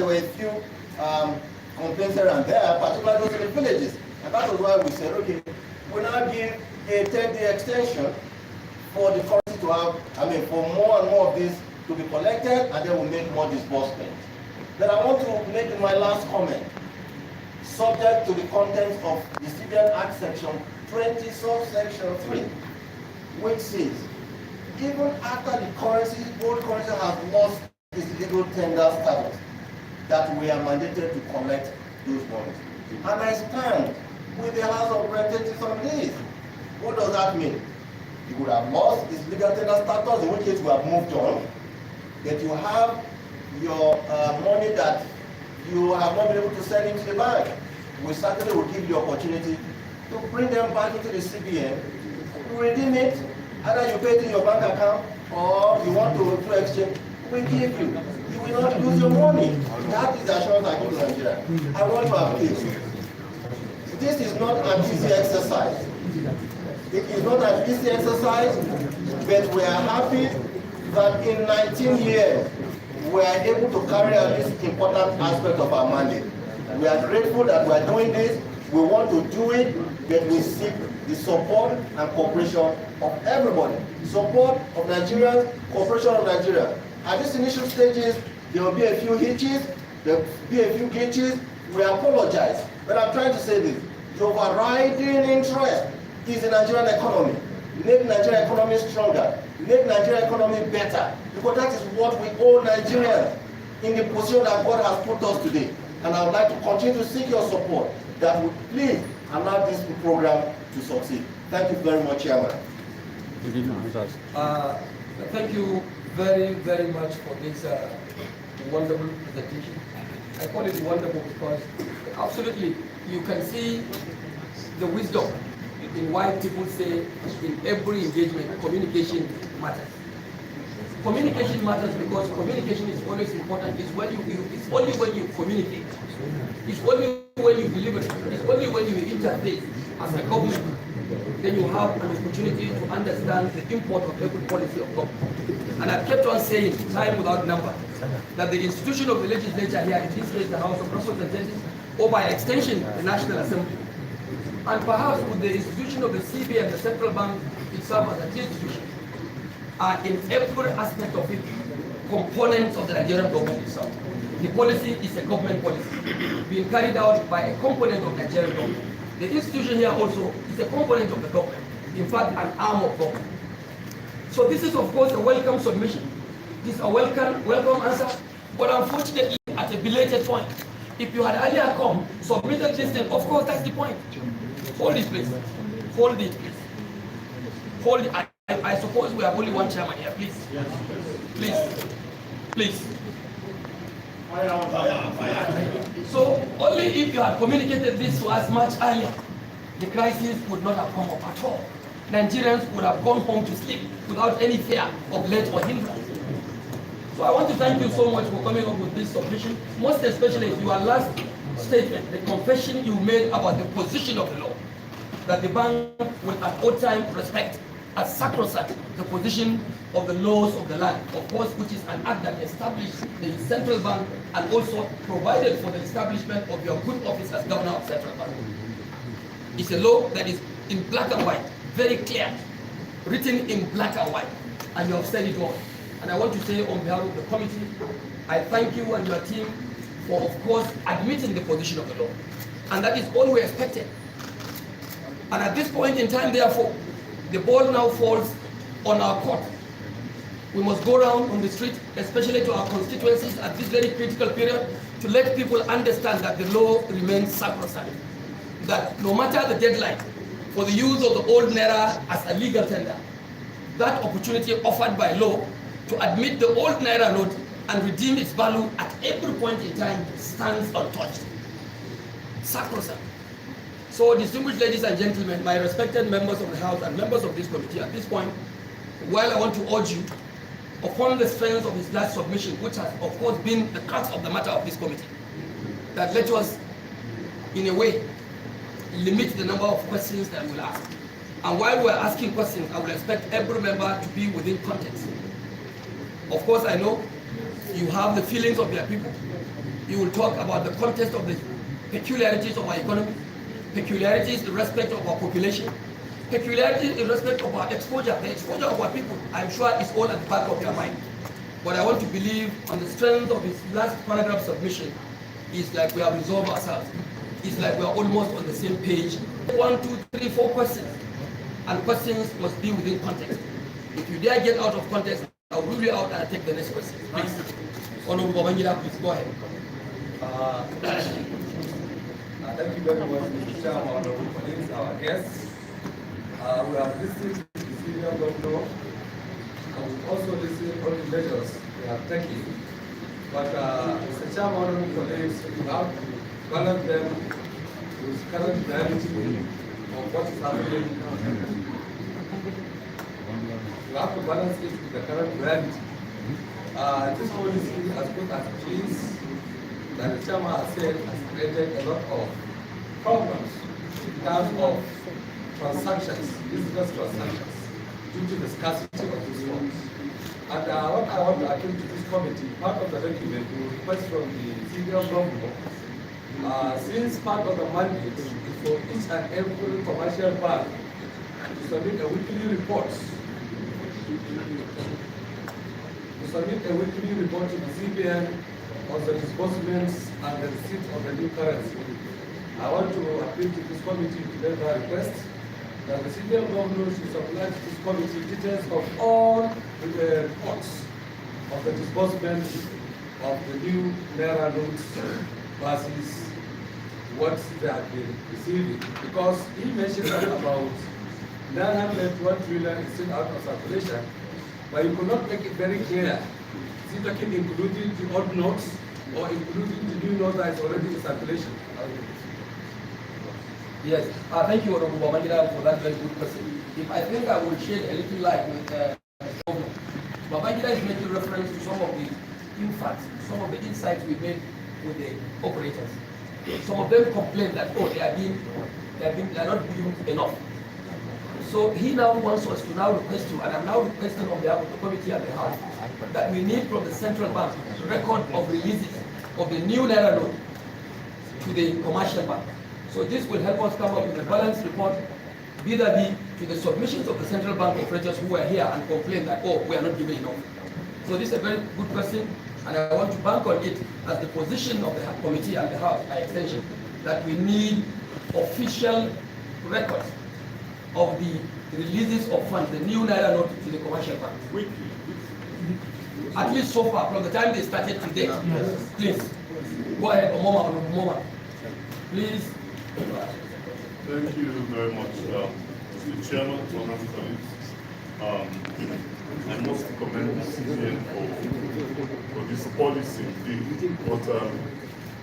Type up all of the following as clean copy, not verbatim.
there were a few complaints here and there, particularly those in the villages. And that was why we said, okay, we now give a 10-day extension for the currency to have, for more and more of this to be collected, and then we'll make more disbursement. Then I want to make my last comment, subject to the contents of the CBN Act Section 20, subsection 3, which says, even after the currency, old currency has lost its legal tender status, that we are mandated to collect those monies. And I stand with the House of Representatives on this. What does that mean? You would have lost its legal tender status, in which case we have moved on, that you have your money that you have not been able to send into the bank. We certainly will give you the opportunity to bring them back into the CBN, to redeem it, either you pay it in your bank account or you want to do exchange, we give you. You will not lose your money. That is the assurance I give to Nigeria. I want to appeal. This is not an easy exercise. It is not an easy exercise, but we are happy that in 19 years, we are able to carry out this important aspect of our mandate. We are grateful that we are doing this. We want to do it, but we seek the support and cooperation of everybody. Support of Nigerians, cooperation of Nigeria. At these initial stages, there will be a few hitches, there will be a few glitches. We apologize. But I'm trying to say this. The overriding interest is the Nigerian economy. Make Nigerian economy stronger. Make Nigerian economy better. Because that is what we owe Nigerians in the position that God has put us today. And I would like to continue to seek your support that would please allow this program to succeed. Thank you very much, Chairman. Thank you very, very much for this wonderful presentation. I call it wonderful because absolutely you can see the wisdom in why people say in every engagement communication matters. Communication matters because communication is always important. It's only when you communicate. It's only when you deliver it. It's only when you interface as a government. Then you have an opportunity to understand the import of every policy of government. And I've kept on saying, time without number, that the institution of the legislature here, in this case the House of Representatives, or by extension the National Assembly, and perhaps with the institution of the CBN, the central bank itself as an institution, are in every aspect of it components of the Nigerian government itself. The policy is a government policy being carried out by a component of the Nigerian government. The institution here also is a component of the government, in fact an arm of government. So this is of course a welcome submission. This is a welcome answer, but unfortunately at a belated point. If you had earlier come, submitted this thing, of course that's the point. Hold it please. Hold it please. Hold it. I suppose we have only one chairman here, please. Please. Please. So only if you had communicated this to us much earlier, the crisis would not have come up at all. Nigerians would have gone home to sleep without any fear of let or hindrance. So I want to thank you so much for coming up with this submission, most especially your last statement, the confession you made about the position of the law, that the bank will at all times respect as sacrosanct the position of the laws of the land, of course, which is an act that established the central bank and also provided for the establishment of your good office as governor of central bank. It's a law that is in black and white, very clear, written in black and white, and you have said it all. And I want to say on behalf of the committee, I thank you and your team for, of course, admitting the position of the law. And that is all we expected. And at this point in time, therefore, the ball now falls on our court. We must go around on the street, especially to our constituencies at this very critical period, to let people understand that the law remains sacrosanct. That no matter the deadline for the use of the old naira as a legal tender, that opportunity offered by law to admit the old naira note and redeem its value at every point in time stands untouched. Sacrosanct. So, distinguished ladies and gentlemen, my respected members of the House and members of this committee, at this point, while I want to urge you, upon the strength of his last submission, which has, of course, been the crux of the matter of this committee, that let us, in a way, limit the number of questions that we'll ask. And while we're asking questions, I will expect every member to be within context. Of course, I know you have the feelings of your people. You will talk about the context of the peculiarities of our economy, peculiarities in respect of our population, peculiarities in respect of our exposure, the exposure of our people. I'm sure it's all at the back of your mind. But I want to believe on the strength of his last paragraph submission, it's like we have resolved ourselves. It's like we are almost on the same page. 1, 2, 3, 4 questions. And questions must be within context. If you dare get out of context, I'll rule you out and I'll take the next question. Please. Honorable Babangida, please go ahead. Thank you very much, Mr. Chairman, honorable colleagues, our guests. We have listened to the senior governor, and we also listened to all the measures we have taken. But Mr. Chairman, honorable colleagues, we have to balance them with current reality of what is happening. We have to balance it with the current reality. This policy, as good as it is, that the chairman has said, has created a lot of problems in terms of transactions, business transactions, due to the scarcity of these funds. And what I want to appeal to this committee, part of the document, we request from the senior governor, since part of the mandate is for each and every commercial bank to submit a weekly report. To the CBN on the disbursements and the receipt of the new currency. I want to appeal to this committee to make a request that the senior governor should supply to this committee details of all the reports of the disbursement of the new Naira notes versus what they have been receiving. Because he mentioned about 901 trillion is still out of circulation, but you could not make it very clear. Is it talking including the old notes or including the new note that is already in circulation? Yes, thank you, Honorable Babangida, for that very good question. If I think I will shed a little light with Governor. Babangida is making reference to some of the insights, some of the insights we made with the operators. Some of them complain that, oh, they are not doing enough. So he now wants us to now request you, and I'm now requesting on behalf of the committee and the House, that we need from the central bank record of releases of the new Naira note to the commercial bank. So this will help us come up with a balanced report vis-a-vis to the submissions of the central bank operators who were here and complained that, oh, we are not giving enough. So this is a very good question, and I want to bank on it as the position of the committee and the House by extension, that we need official records of the releases of funds, the new Naira note to the commercial bank. Weekly. At least so far, from the time they started today. Yes. Please, go ahead, Omoma. Please. Thank you very much, Mr. Chairman, honorable colleagues. I must commend the CBN for this policy. But,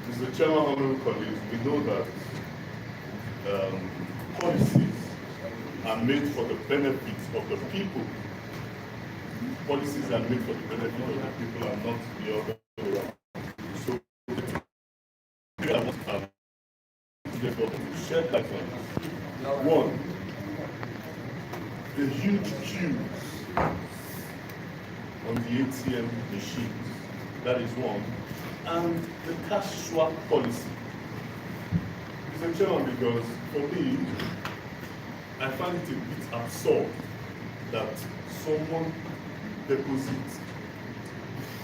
Mr. Chairman, honorable colleagues, we know that policies are made for the benefit of the people. Policies are made for the benefit of the people and not the other way around. So, I want to shed light on one, the huge queue on the ATM machines. That is one. And the cash swap policy. Mr. Chairman, because for me, I find it a bit absurd that someone deposits,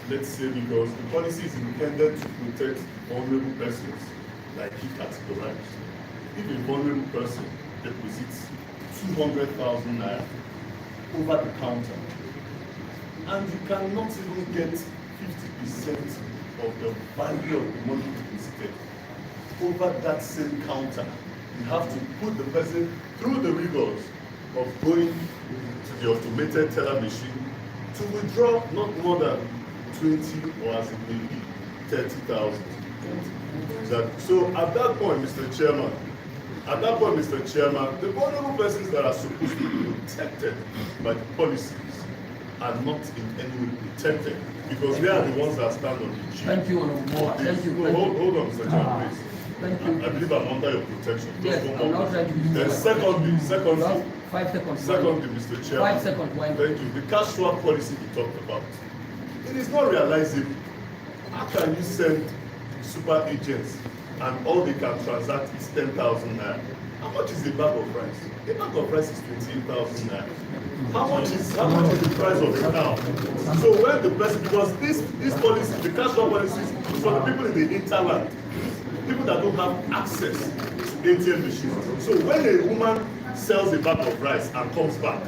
let's say, because the policy is intended to protect vulnerable persons, like he categorized. If a vulnerable person deposits 200,000 naira over the counter, and you cannot even get 50% of the value of the money deposited over that same counter, you have to put the person through the rigors of going to the automated teller machine to withdraw not more than 20 or as it may be 30,000. So at that point, Mr. Chairman, the vulnerable persons that are supposed to be protected by the policies are not in any way protected because they are the ones that stand on the queue. Thank you, Honorable. Thank you. Hold on, Mr. Chairman, please. Thank you. I believe I'm under your protection. Yes, I'm not trying to use Then secondly, 5 seconds. Secondly, Mr. Chairman. 5 seconds. Why not? Thank you. The cash swap policy we talked about. It is not realizable. How can you send super agents and all they can transact is 10,000 naira. How much is the bag of rice? The bag of rice is 28,000 naira. How much is the price of a cow? So when the person, because this policy, the cash crop policy is for the people in the hinterland, people that don't have access to ATM machines. So when a woman sells a bag of rice and comes back,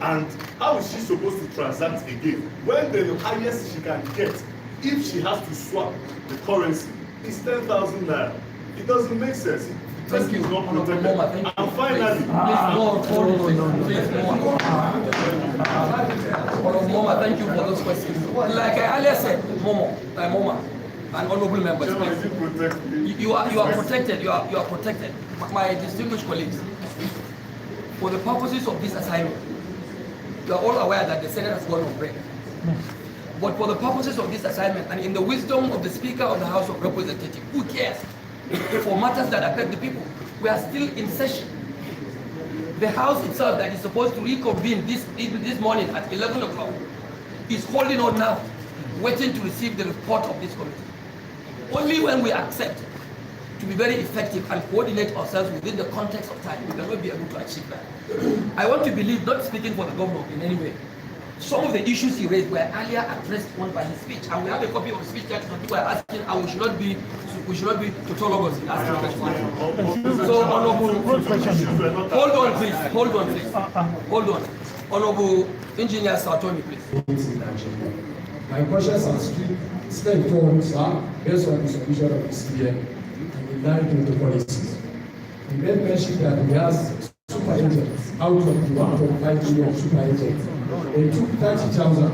and how is she supposed to transact again when the highest she can get, if she has to swap the currency, is 10,000 naira? It doesn't make sense. Thank you. Not protected. And finally, Mama, thank you for those questions. Like I earlier said, Momo, and honorable members, you are protected. You are protected. My distinguished colleagues, for the purposes of this assignment, you are all aware that the Senate has gone on break. But for the purposes of this assignment, and in the wisdom of the Speaker of the House of Representatives, who cares? For matters that affect the people, we are still in session. The House itself that is supposed to reconvene this morning at 11 o'clock is holding on now, waiting to receive the report of this committee. Only when we accept to be very effective and coordinate ourselves within the context of time, we cannot be able to achieve that. I want to believe, not speaking for the governor in any way, some of the issues he raised were earlier addressed on by his speech, and we have a copy of the speech that people are asking, and we should not be tautologous in asking questions. So, Honorable, hold on. Honorable Engineer Sartoni, please. My questions are straightforward, sir, based on the submission of the CBN and in line with the policies. We made mention that we have super agents out of the 1.5 million super agents. They took 30,000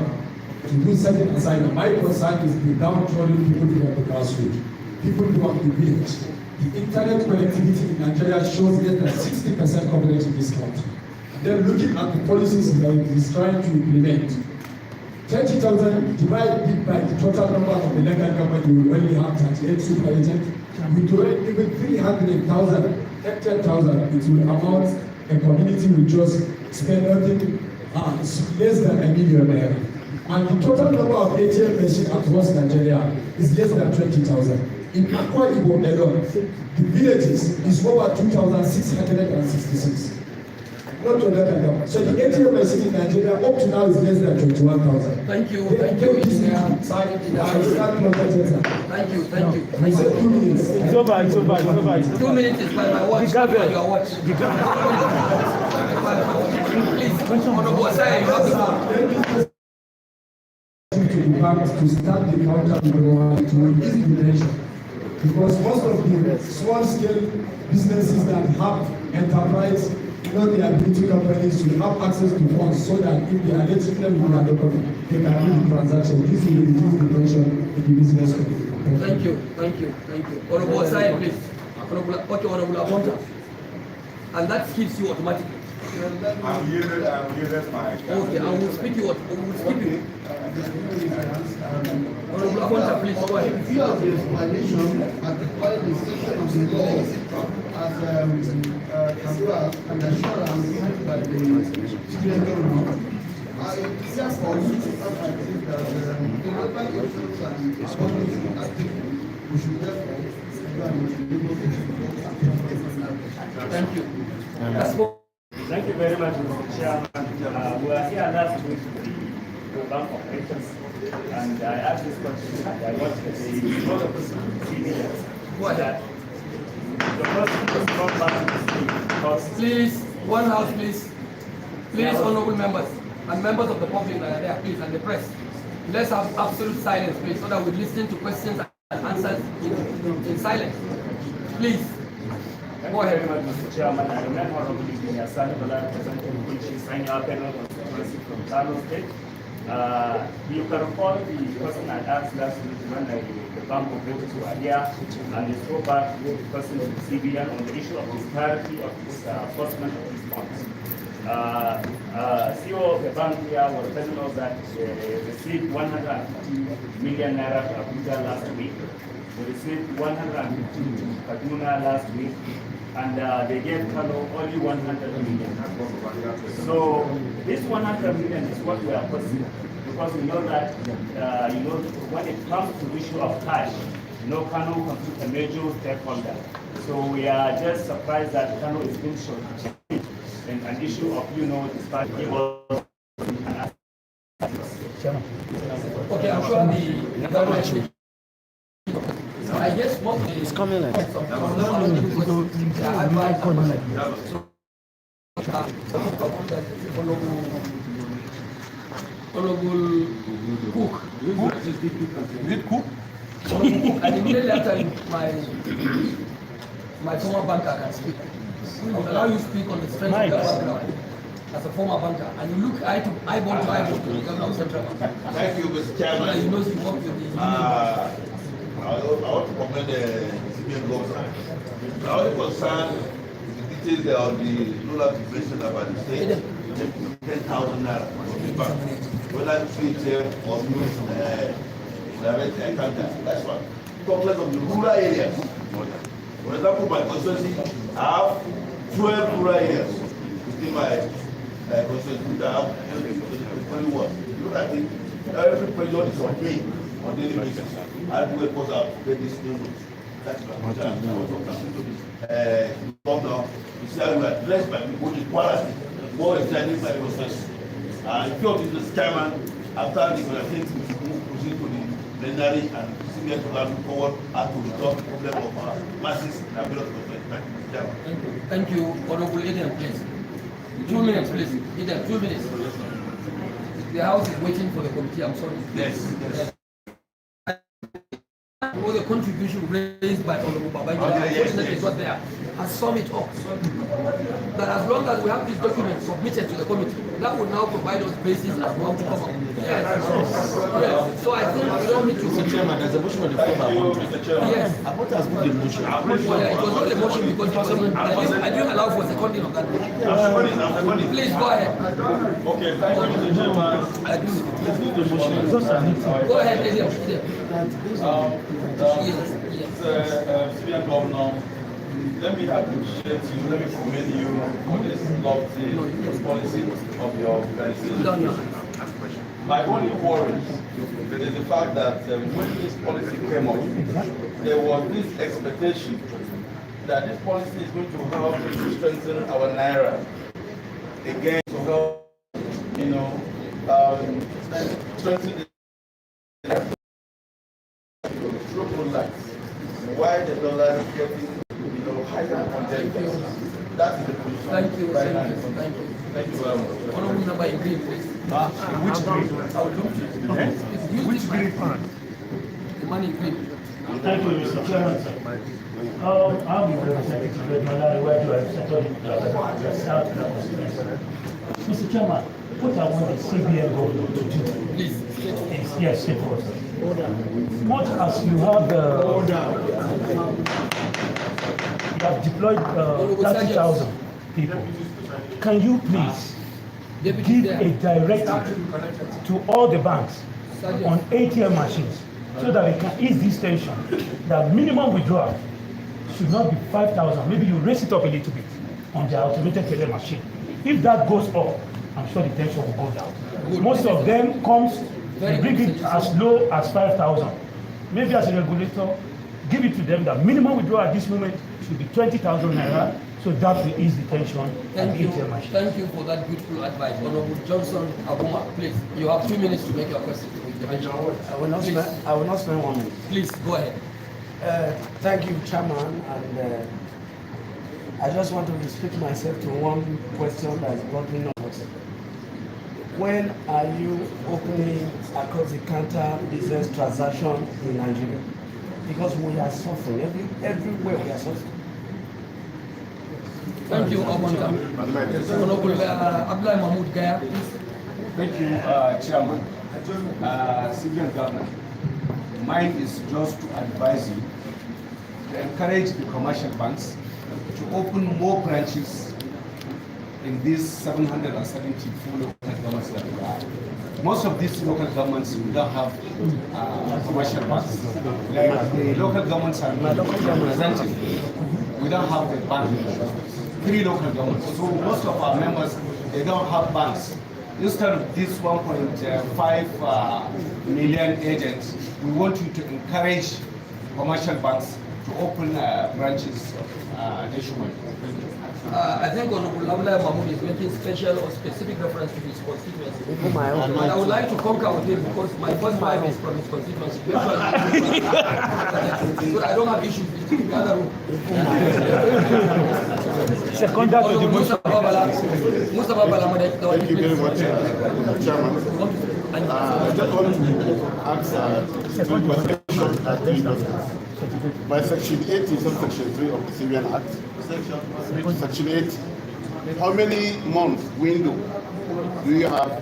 to do certain assignment. My concern is the downtrodden people who are the grassroots, people who are the village. The internet connectivity in Nigeria shows less than 60% coverage in this country. Then looking at the policies that it is trying to implement, 30,000 divided by the total number of the legal government, we will only have 38 super agents. With even 300,000, 10,000, it will amount a community will just spend nothing. Less than $1 million. And the total number of ATM machines across Nigeria is less than 20,000. In Akwa Ibom alone, the villages is over 2,666. Not to that. So the ATM machine in Nigeria up to now is less than 21,000. Thank you. Thank you. I said 2 minutes. It's over. 2 minutes is by my watch. Your watch. Please, Honorable Asai, you have the floor. To the banks to start the counter to ease the tension. Because most of the small scale businesses that have enterprise, the ability companies to have access to funds so that if they are letting them in the company, they can do the transaction. This will reduce the tension in the business community. Thank you. Honorable Asai, please. Honorable Aponta. And that skips you automatically. I'm yielded my. Okay, I will speak you. Honorable Aponta, please go ahead. In view of the explanation and the qualification of the law as canvas and assurance given by the CBN government, I therefore think that the local issues and government activity, we should therefore Thank you. Thank you very much, Mr. Chairman. We are here last week to the bank operations, and I asked this question, and I wanted the CBN that the person was not back to the state because... Please, one house, please. Please, honorable members, and members of the public that are there, please, and the press. Let's have absolute silence, please, so that we listen to questions and answers in silence. Please. Thank you very much, Mr. Chairman. I remember Honorable Engineer Sanibala representing Kunchi Sanya Penal constituency from Kano State. You can recall the person I asked last week when the bank operators were here, and they spoke back with the person of the CBN on the issue of the disparity of this enforcement of these funds. CEO of the bank here was telling us that they received 150 million naira to Abuja last week. They received 150 to Kaduna last week, and they gave Kano only 100 million. So this 100 million is what we are pursuing, because we know that when it comes to the issue of cash, Kano constitutes a major stakeholder. So we are just surprised that Kano is being shortchanged in an issue of, despite Okay, I'm sure the government. I guess what is coming like Honorable Cook. Is it Cook? And immediately after my former banker can speak. I will allow you to speak on the strength of the background as a former banker, and you look eyeball to eyeball to the governor of Central Bank. Thank you, Mr. Chairman. So that you know you work with the I want to commend the CBN governor. I was concerned with the details of the rural administration about the state, 10,000 naira from the bank, whether it's retail or direct account. That's one. Complex of the rural areas. For example, my constituency, I have 12 rural areas within my constituency. I have 21. Look at it, every period is on me on daily basis. I do a post out to get this new rules. That's what I'm talking about. You see how we are addressed by people equality, more exactly by process. If you're this chairman, after the conversation, we proceed to the plenary and CBN to move forward and to resolve the problem of masses in a period of time. Thank you, Honorable Eden, please. 2 minutes, please. Eden, 2 minutes. The House is waiting for the committee, I'm sorry. Yes. All the contribution raised by Honorable Babangida, unfortunately it's not there, has summed it up. That as long as we have this document submitted to the committee, that will now provide us basis as to how to come up. Yes. So I think we don't need to. Mr. Chairman, there's a motion on the floor. Yes. I want us to put the motion. Well, it was not a motion because I didn't allow for seconding of that motion. Please go ahead. Okay, thank you, Mr. Chairman. Let's do the motion. Go ahead, Elia. CBN Governor, let me appreciate you, let me commend you for this lofty policy of your organization. My only worry is the fact that when this policy came up, there was this expectation that this policy is going to help to strengthen our naira again, to help, strengthen the why the dollar is getting higher on them. That is the position. Thank you. Right Thank now. you. Thank you. Thank you very much. Honorable number in green, please. Which green? I will look to you. Which green part? The money in green. Thank you, Mr. Chairman, sir. I'm the representative of Malari, where you have settled the South Mr. Chairman, what I want the CBN government to do is, yes, it was. Much as you have deployed 30,000 people, can you please give a directive to all the banks on ATM machines so that we can ease this tension, that minimum withdrawal should not be 5,000, maybe you raise it up a little bit on the automated teller machine. If that goes up, I'm sure the tension will go down. Most of them they bring it as low as 5,000. Maybe as a regulator, give it to them that minimum withdrawal at this moment should be 20,000 naira, so that will ease the tension on ATM machine. Thank you for that beautiful advice. Honorable Johnson Abuma, please. You have 2 minutes to make your question. I will not spend 1 minute. Please, go ahead. Thank you, Chairman, and I just want to restrict myself to one question that is brought me notice. When are you opening across-the-counter business transaction in Nigeria? Because we are suffering, everywhere we are suffering. Thank you, Honorable Abdullah Mahmoud Gaya, please. Thank you, Chairman. CBN Governor, mine is just to advise you to encourage the commercial banks to open more branches in these 774 local governments that we have. Most of these local governments we don't have commercial banks. Like the local governments are represented. We don't have a bank. 3 local governments. So most of our members, they don't have banks. Instead of this 1.5 million agents, we want you to encourage commercial banks to open branches nationwide? I think Honorable Abdullah Mahmoud is making special or specific reference to his constituency. And I would like to concur with him because my first wife is from his constituency. So I don't have issues with the other room. Secondary to the motion. Thank you very much, Chairman. I just want to ask three questions. By Section 80, subsection 3 of the CBN Act, Section 8, how many months window do you have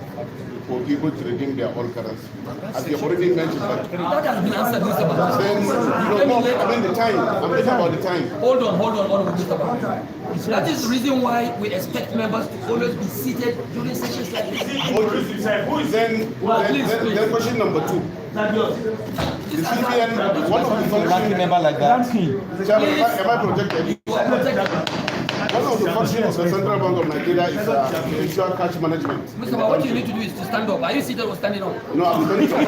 for people to redeem their own currency? As you have already mentioned that. That has been answered, Mr. Baha. Then, I mean the time. I'm talking about the time. Hold on, Mr. Baha. That is the reason why we expect members to always be seated during sessions like this. Then question number 2. The CBN, one of the functions, member like that. Chairman, am I protected? One of the functions of the Central Bank of Nigeria is to ensure cash management. Mr. Baha, what you need to do is to stand up. Are you seated or standing up? No, I'm standing up.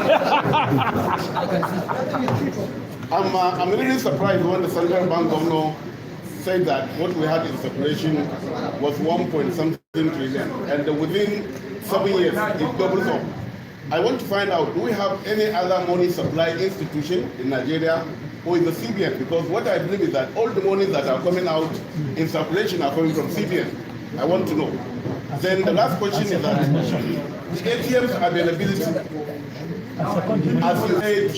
I can see. I'm really surprised when the Central Bank governor said that what we had in separation was 1.something trillion, and within 7 years it doubles up. I want to find out, do we have any other money supply institution in Nigeria or in the CBN? Because what I believe is that all the monies that are coming out in circulation are coming from CBN. I want to know. Then the last question is that the ATM's availability. As you said,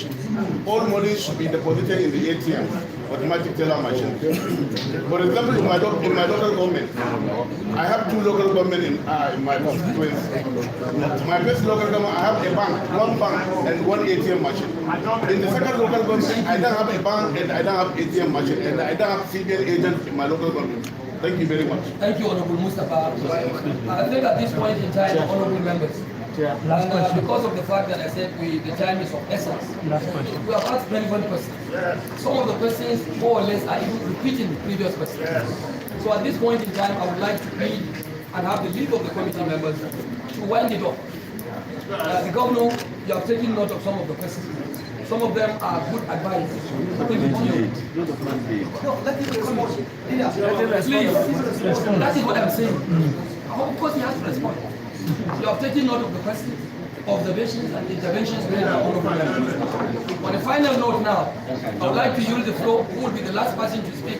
all money should be deposited in the ATM, automatic teller machine. For example, in my local government, I have 2 local government in my constituency. My first local government, I have a bank, 1 bank and 1 ATM machine. In the second local government, I don't have a bank and I don't have ATM machine, and I don't have CBN agent in my local government. Thank you very much. Thank you, Honorable Mustafa. I think at this point in time, honorable members, and because of the fact that I said the time is of essence, we have asked relevant questions. Some of the questions, more or less, are even repeating the previous questions. So at this point in time, I would like to read and have the lead of the committee members to wind it up. The governor, you have taken note of some of the questions. Some of them are good advice. Please, that is what I'm saying. Of course, he has to respond. You have taken note of the questions, observations, and interventions made by all of them. On a final note now, I would like to use the floor. Who will be the last person to speak